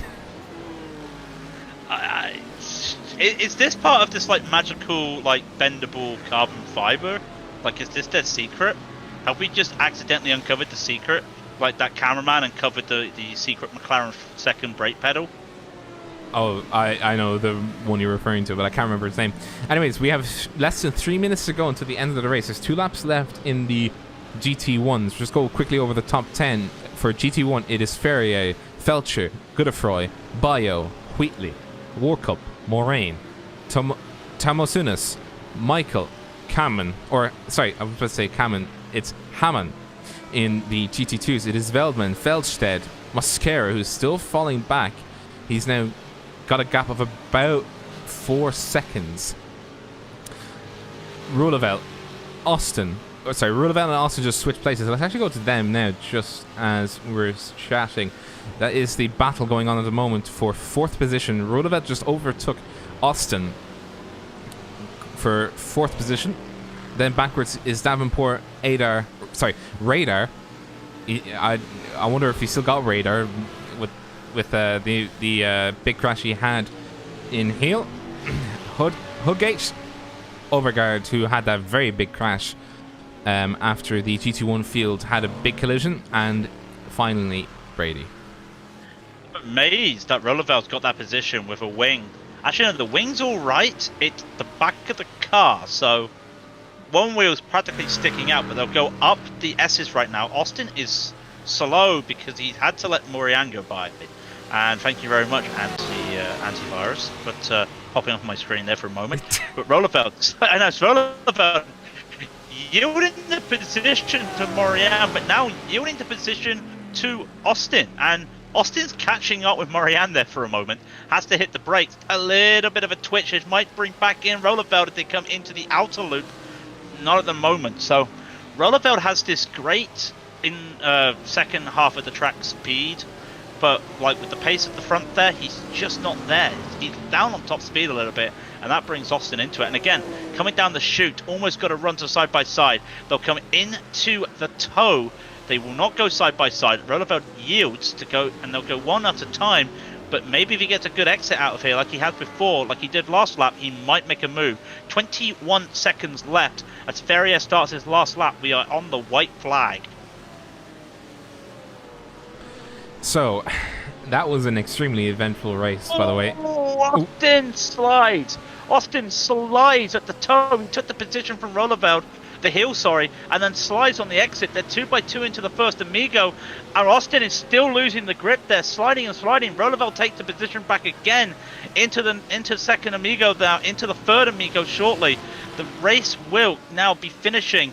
Is this part of this like magical like bendable carbon fiber? Like, is this their secret? Have we just accidentally uncovered the secret? Like that cameraman uncovered the secret McLaren second brake pedal? Oh, I know the one you're referring to, but I can't remember its name. Anyways, we have less than 3 minutes to go until the end of the race. There's 2 laps left in the GT1s. Just go quickly over the top 10. For GT1, it is Ferrier, Felcher, Godefroy, Bayo, Wheatley, Warcup, Moraine, Tamosunas, Michael, Kamen, or sorry, I was supposed to say Kamen. It's Hamann. In the GT2s, it is Veldman, Feldsted, Mosquera, who's still falling back. He's now got a gap of about 4 seconds. Roosevelt, Austin. Roosevelt and Austin just switched places. Let's actually go to them now, just as we're chatting. That is the battle going on at the moment for 4th position. Roosevelt just overtook Austin for 4th position. Then backwards is Davenport, Radar. I wonder if he still got Radar with the big crash he had in Heel. Hudgate, Overgaard, who had that very big crash after the GT1 field had a big collision, and finally Brady. I'm amazed that Rolleveld's got that position with a wing. Actually, no, the wing's all right. It's the back of the car, so one wheel's practically sticking out, but they'll go up the S's right now. Austin is slow because he had to let Morian go by. And thank you very much, antivirus, but popping up on my screen there for a moment. But Rolleveld, I know it's Rolleveld yielding the position to Morian, but now yielding the position to Austin. And Austin's catching up with Morian there for a moment. Has to hit the brakes. A little bit of a twitch. It might bring back in Rolleveld if they come into the outer loop. Not at the moment. So Rolleveld has this great in second half of the track speed. But like with the pace at the front there, he's just not there. He's down on top speed a little bit, and that brings Austin into it. And again, coming down the chute, almost got to run to side by side. They'll come into the toe. They will not go side by side. Rolleveld yields to go, and they'll go one at a time. But maybe if he gets a good exit out of here, like he had before, like he did last lap, he might make a move. 21 seconds left as Ferrier starts his last lap. We are on the white flag. So, that was an extremely eventful race, by the way. Austin slides. Austin slides at the toe. He took the position from Rolleveld, the heel, sorry, and then slides on the exit. They're 2x2 into the first Amigo, and Austin is still losing the grip there, sliding and sliding. Rolleveld takes the position back again into second Amigo now, into the third Amigo shortly. The race will now be finishing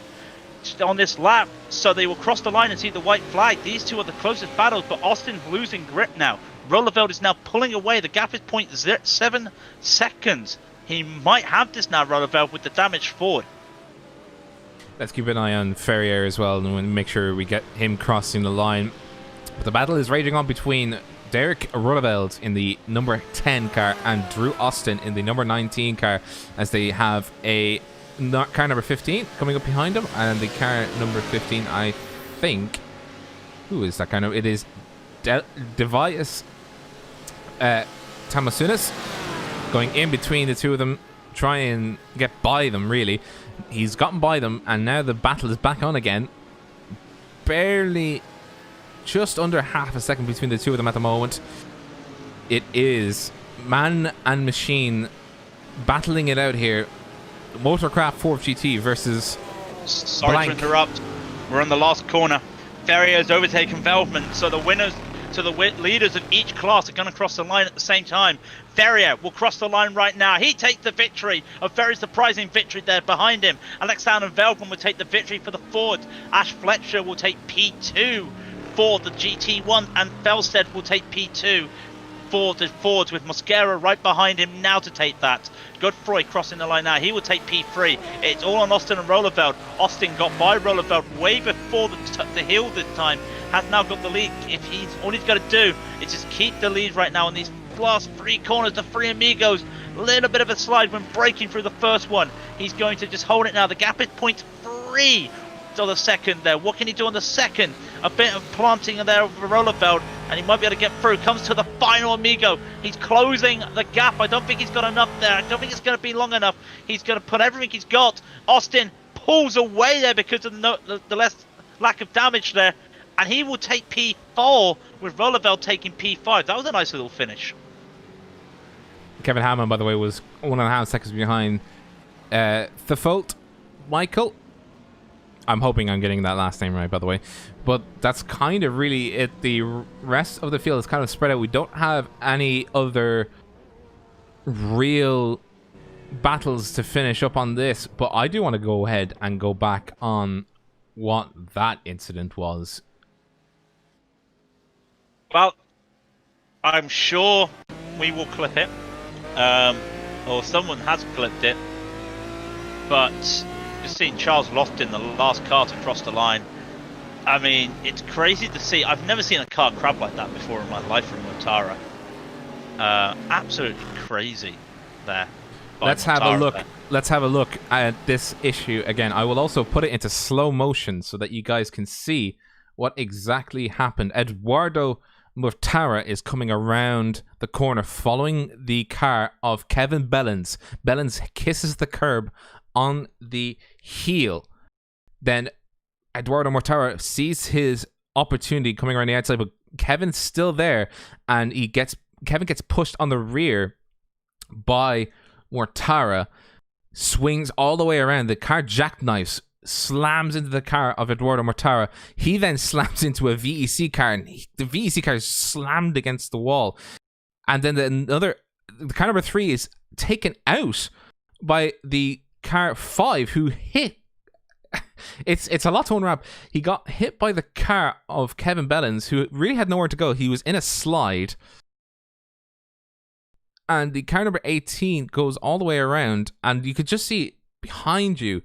on this lap, so they will cross the line and see the white flag. These two are the closest battles, but Austin's losing grip now. Roeleveld is now pulling away. The gap is 0.7 seconds. He might have this now, Roeleveld, with the damage forward. Let's keep an eye on Ferrier as well and make sure we get him crossing the line. But the battle is raging on between Derek Roeleveld in the number 10 car and Drew Austin in the number 19 car, as they have a car number 15 coming up behind them, and the car number 15, I think, who is that car? It is Devias Tamasunas going in between the two of them, try and get by them. Really, he's gotten by them, and now the battle is back on again. Barely, just under half a second between the two of them at the moment. It is man and machine battling it out here. Motorcraft 4 GT versus Sorry blank. to interrupt. We're on the last corner. Ferrier has overtaken Veldman, so the winners, so the leaders of each class are going to cross the line at the same time. Ferrier will cross the line right now. He takes the victory, a very surprising victory there behind him. Alexander Veldman will take the victory for the Fords. Ash Fletcher will take P2 for the GT1, and Felstead will take P2 for the Fords, with Mosquera right behind him now to take that. Godfroy crossing the line now. He will take P3. It's all on Austin and Roeleveld. Austin got by Roeleveld way before the hill this time. Has now got the lead. All he's got to do is just keep the lead right now on these last three corners. The three amigos, a little bit of a slide when breaking through the first one. He's going to just hold it now. The gap is 0.3 to the second there. What can he do on the second? A bit of planting there over Roeleveld, and he might be able to get through. Comes to the final amigo. He's closing the gap. I don't think he's got enough there. I don't think it's going to be long enough. He's going to put everything he's got. Austin pulls away there because of the less lack of damage there, and he will take P4 with Roeleveld taking P5. That was a nice little finish. Kevin Hammond, by the way, was 1.5 seconds behind Thefault Michael. I'm hoping I'm getting that last name right, by the way. But that's kind of really it. The rest of the field is kind of spread out. We don't have any other real battles to finish up on this. But I do want to go ahead and go back on what that incident was. Well, I'm sure we will clip it. Or someone has clipped it. But just seeing Charles lost in the last car to cross the line. I mean, it's crazy to see. I've never seen a car crab like that before in my life from Mortara. Absolutely crazy there. Let's have a look. Let's have a look at this issue again. I will also put it into slow motion so that you guys can see what exactly happened. Eduardo Mortara is coming around the corner following the car of Kevin Bellens. Bellens kisses the curb on the heel. Then Eduardo Mortara sees his opportunity coming around the outside, but Kevin's still there, and Kevin gets pushed on the rear by Mortara, swings all the way around. The car jackknifes, slams into the car of Eduardo Mortara. He then slams into a VEC car, and the VEC car is slammed against the wall. And then the car number 3 is taken out by the car 5, who hit. It's a lot to unwrap. He got hit by the car of Kevin Bellens, who really had nowhere to go. He was in a slide. And the car number 18 goes all the way around, and you could just see behind you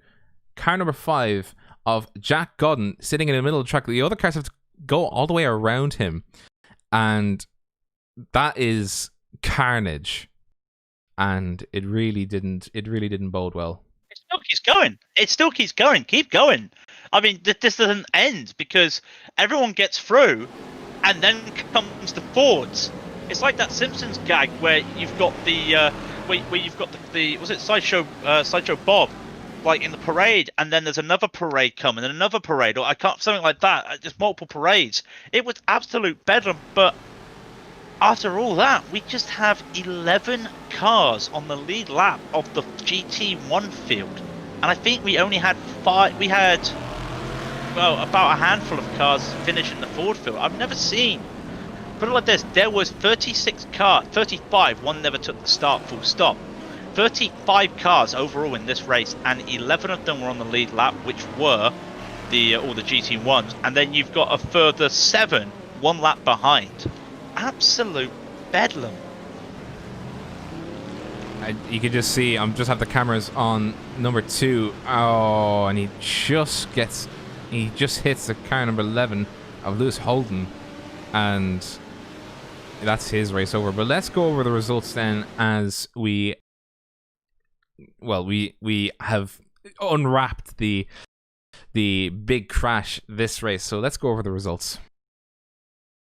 car number 5 of Jack Godden sitting in the middle of the track. The other cars have to go all the way around him, and that is carnage. And it really didn't bode well. It still keeps going. It still keeps going. Keep going. I mean, this doesn't end because everyone gets through, and then comes the Fords. It's like that Simpsons gag where you've got the where you've got the was it Sideshow Bob, like in the parade, and then there's another parade coming, and another parade, or something like that. Just multiple parades. It was absolute bedlam, but after all that, we just have 11 cars on the lead lap of the GT1 field. And I think we only had 5. We had, well, about a handful of cars finish in the Ford field. I've never seen. Put it like this, there was 36 cars, 35, one never took the start, full stop. 35 cars overall in this race, and 11 of them were on the lead lap, which were the all the GT1s, and then you've got a further 7 1 lap behind. Absolute bedlam. You can just see, just have the cameras on number 2. Oh, and he just hits the car number 11 of Lewis Holden, and that's his race over. But let's go over the results then, as we have unwrapped the big crash this race. So let's go over the results.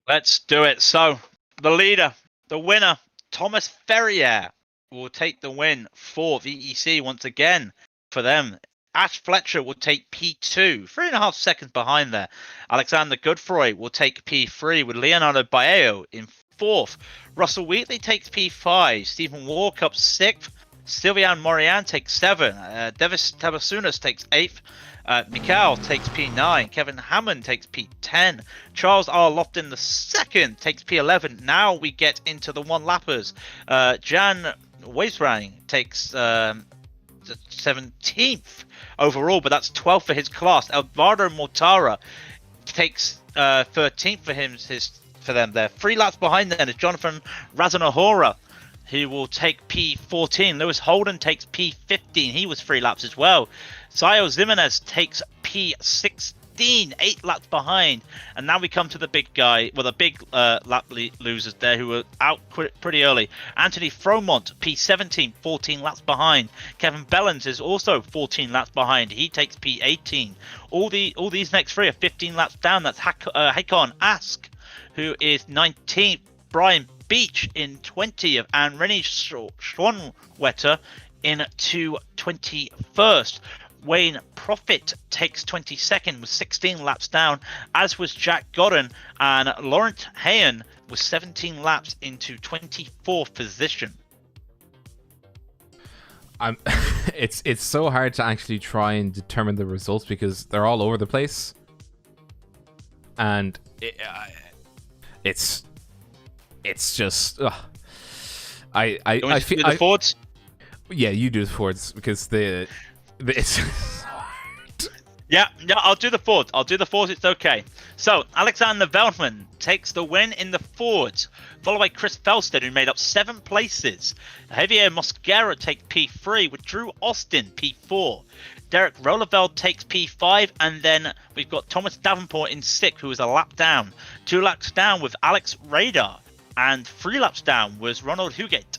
Let's do it. So the leader, the winner, Thomas Ferrier, will take the win for VEC once again for them. Ash Fletcher will take P2, 3.5 seconds behind there. Alexander Godfroy will take P3 with Leonardo Baeo in 4th. Russell Wheatley takes P5. Stephen Walkup 6th. Sylvian Morian takes 7. Devis Tabasunas takes 8th. Mikhail takes P9. Kevin Hammond takes P10. Charles R. Lofton II takes P11. Now we get into the one-lappers. Jan Weisrang takes 17th overall, but that's 12th for his class. Alvaro Mortara takes 13th for them there. 3 laps behind then is Jonathan Razanahora, who will take P14. Lewis Holden takes P15. He was 3 laps as well. Sayo Zimenez takes P16, 8 laps behind. And now we come to the big guy, well, the big lap losers there who were out pretty early. Anthony Fromont, P17, 14 laps behind. Kevin Bellens is also 14 laps behind. He takes P18. All these next 3 are 15 laps down. That's Hakon Ask, who is 19th. Brian Beach in 20th, and Rennie Schwanwetter in 21st. Wayne Profit takes 22nd with 16 laps down, as was Jack Godden, and Laurent Hayen was 17 laps into 24th position. It's so hard to actually try and determine the results because they're all over the place, and it's just I feel the Fords. Yeah, you do the Fords because it's so hard. Yeah, I'll do the Fords. It's okay. So Alexander Veldman takes the win in the Fords, followed by Chris Felsted, who made up 7 places. Javier Mosquera takes P3 with Drew Austin P4. Derek Rolleveld takes P5, and then we've got Thomas Davenport in 6th, who was a lap down. 2 laps down with Alex Radar, and 3 laps down was Ronald Hugate.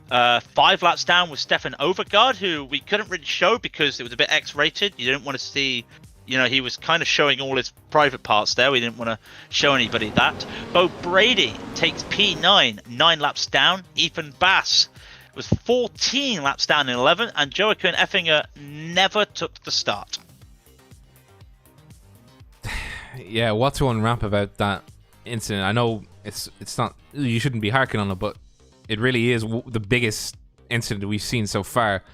5 laps down was Stefan Overgaard, who we couldn't really show because it was a bit X-rated. You didn't want to see, he was kind of showing all his private parts there. We didn't want to show anybody that. Bo Brady takes P9, 9 laps down. Ethan Bass was 14 laps down in 11th, and Joachim Effinger never took the start. Yeah, what to unwrap about that incident? I know it's not, you shouldn't be harking on it, but it really is the biggest incident we've seen so far,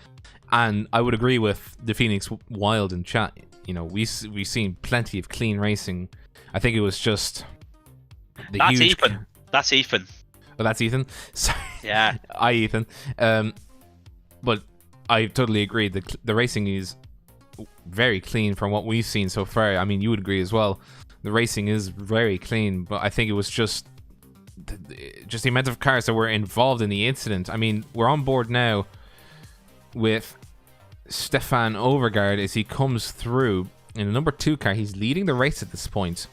and I would agree with the Phoenix Wild in chat. We've seen plenty of clean racing. I think it was just That's Ethan. Oh, that's Ethan. Sorry. Yeah. Ethan. But I totally agree. The racing is very clean from what we've seen so far. I mean, you would agree as well. The racing is very clean, but I think it was just the amount of cars that were involved in the incident. I mean, we're on board now with Stefan Overgaard as he comes through in the number 2 car. He's leading the race at this point.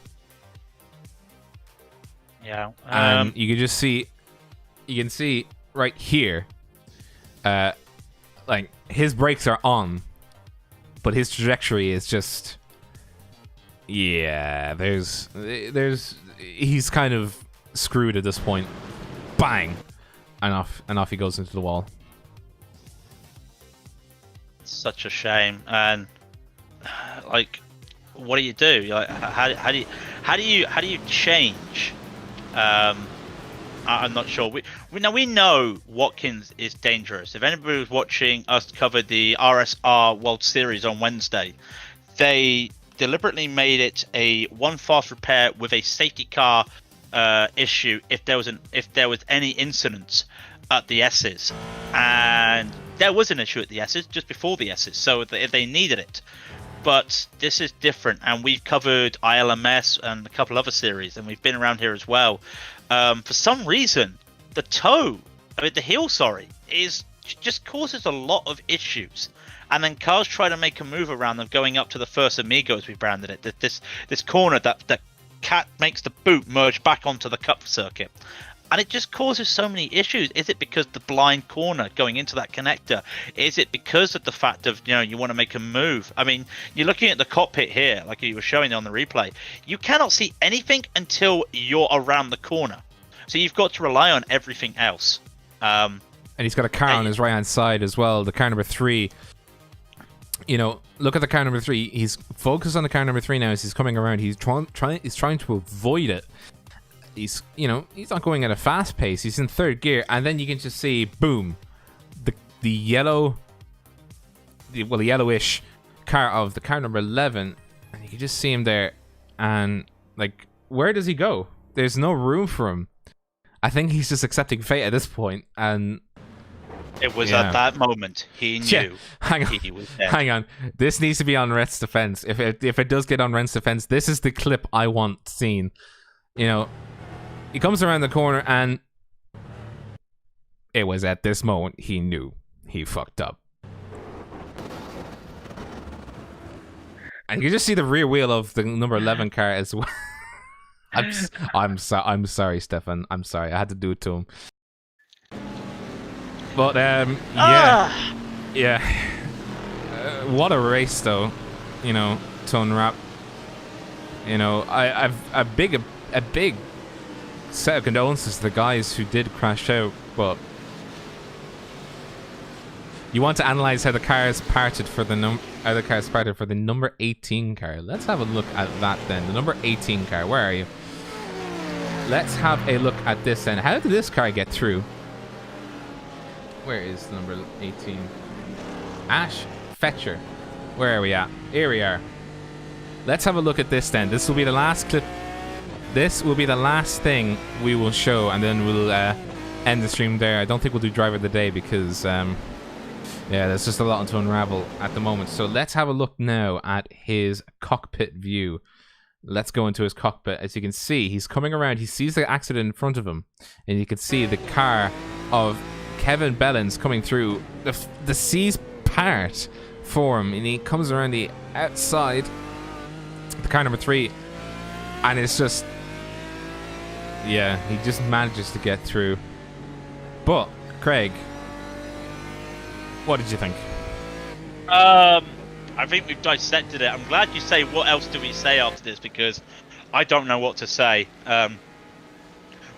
Yeah. And you can see right here, like his brakes are on, but his trajectory is just, he's kind of screwed at this point. Bang, and off he goes into the wall. Such a shame. And like, what do you do? Like, how do you change? I'm not sure. We know Watkins is dangerous. If anybody was watching us cover the RSR World Series on Wednesday, they deliberately made it a one fast repair with a safety car issue if there was any incidents at the S's, and there was an issue at the S's just before the S's, so if they needed it. But this is different, and we've covered ILMS and a couple other series, and we've been around here as well. For some reason, the heel, is just causes a lot of issues. And then cars try to make a move around them, going up to the first Amigo, as we branded it. This corner that Cat makes the boot merge back onto the cup circuit. And it just causes so many issues. Is it because the blind corner going into that connector? Is it because of the fact of, you want to make a move? I mean, you're looking at the cockpit here, like you were showing on the replay. You cannot see anything until you're around the corner. So you've got to rely on everything else. And he's got a car on his right-hand side as well, the car number 3. Look at the car number 3. He's focused on the car number 3 now as he's coming around. He's trying to avoid it. He's not going at a fast pace. He's in third gear, and then you can just see, boom, the yellowish car of the car number 11, and you can just see him there. And where does he go? There's no room for him. I think he's just accepting fate at this point, and it was at that moment he knew. He was dead. Hang on. This needs to be on Rent's defense. If it does get on Rent's defense, this is the clip I want seen. He comes around the corner, and it was at this moment he knew he fucked up. And you can just see the rear wheel of the number 11 car as well. I'm sorry, Stefan. I'm sorry. I had to do it to him. But yeah. What a race, though. To unwrap. I've a big set of condolences to the guys who did crash out, but you want to analyze how the cars parted for the number 18 car. Let's have a look at that then. The number 18 car, where are you? Let's have a look at this then. How did this car get through? Where is the number 18? Ash Fetcher. Where are we at? Here we are. Let's have a look at this then. This will be the last clip. This will be the last thing we will show, and then we'll end the stream there. I don't think we'll do driver of the day because there's just a lot to unravel at the moment. So let's have a look now at his cockpit view. Let's go into his cockpit. As you can see, he's coming around. He sees the accident in front of him, and you can see the car of Kevin Bellins coming through. The C's part for him, and he comes around the outside, the car number 3, and it's just, he just manages to get through. But Craig, what did you think? I think we've dissected it. I'm glad you say what else do we say after this, because I don't know what to say.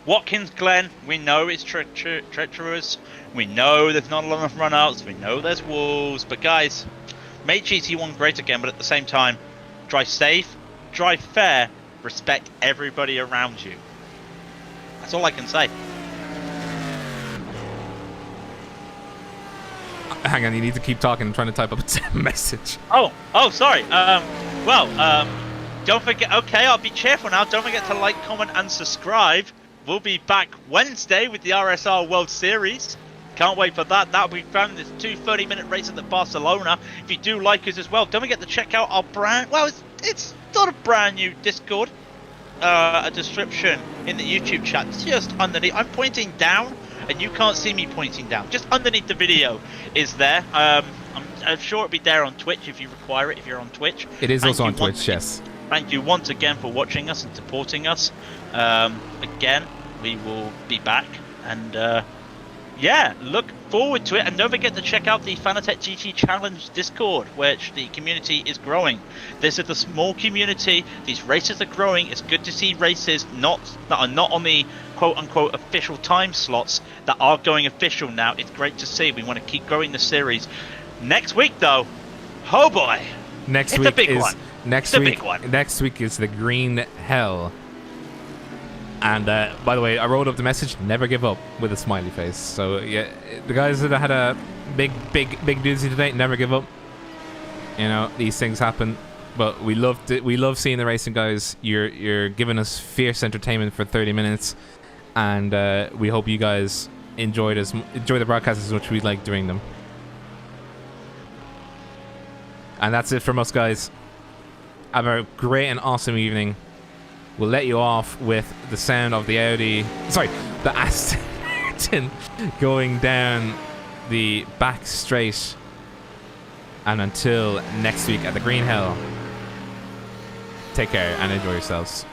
Watkins Glen, we know it's treacherous. We know there's not a lot of run-outs. We know there's walls. But guys, make GT1 great again, but at the same time, drive safe, drive fair, respect everybody around you. That's all I can say. Hang on, you need to keep talking. I'm trying to type up a message. Oh, sorry. Don't forget. Okay, I'll be cheerful now. Don't forget to like, comment, and subscribe. We'll be back Wednesday with the RSR World Series. Can't wait for that. That'll be fun. There's 2 30-minute races at Barcelona. If you do like us as well, don't forget to check out our brand. Well, it's not a brand new Discord. A description in the YouTube chat just underneath. I'm pointing down, and you can't see me pointing down. Just underneath the video is there. I'm sure it'll be there on Twitch if you require it. If you're on Twitch, it is also on Twitch. Yes. Thank you once again for watching us and supporting us. Again, we will be back, and look forward to it. And don't forget to check out the Fanatec GT Challenge Discord, which the community is growing. This is a small community. These races are growing. It's good to see races that are not on the quote-unquote official time slots that are going official now. It's great to see. We want to keep growing the series. Next week, though, oh boy, next week is the Green Hell. And by the way, I wrote up the message, never give up, with a smiley face. So yeah, the guys that had a big doozy today, never give up. These things happen, but we love seeing the racing, guys. You're giving us fierce entertainment for 30 minutes, and we hope you guys enjoy the broadcasts as much as we like doing them. And that's it from us, guys. Have a great and awesome evening. We'll let you off with the sound of the the Aston Martin going down the back straight. And until next week at the Green Hill, take care and enjoy yourselves.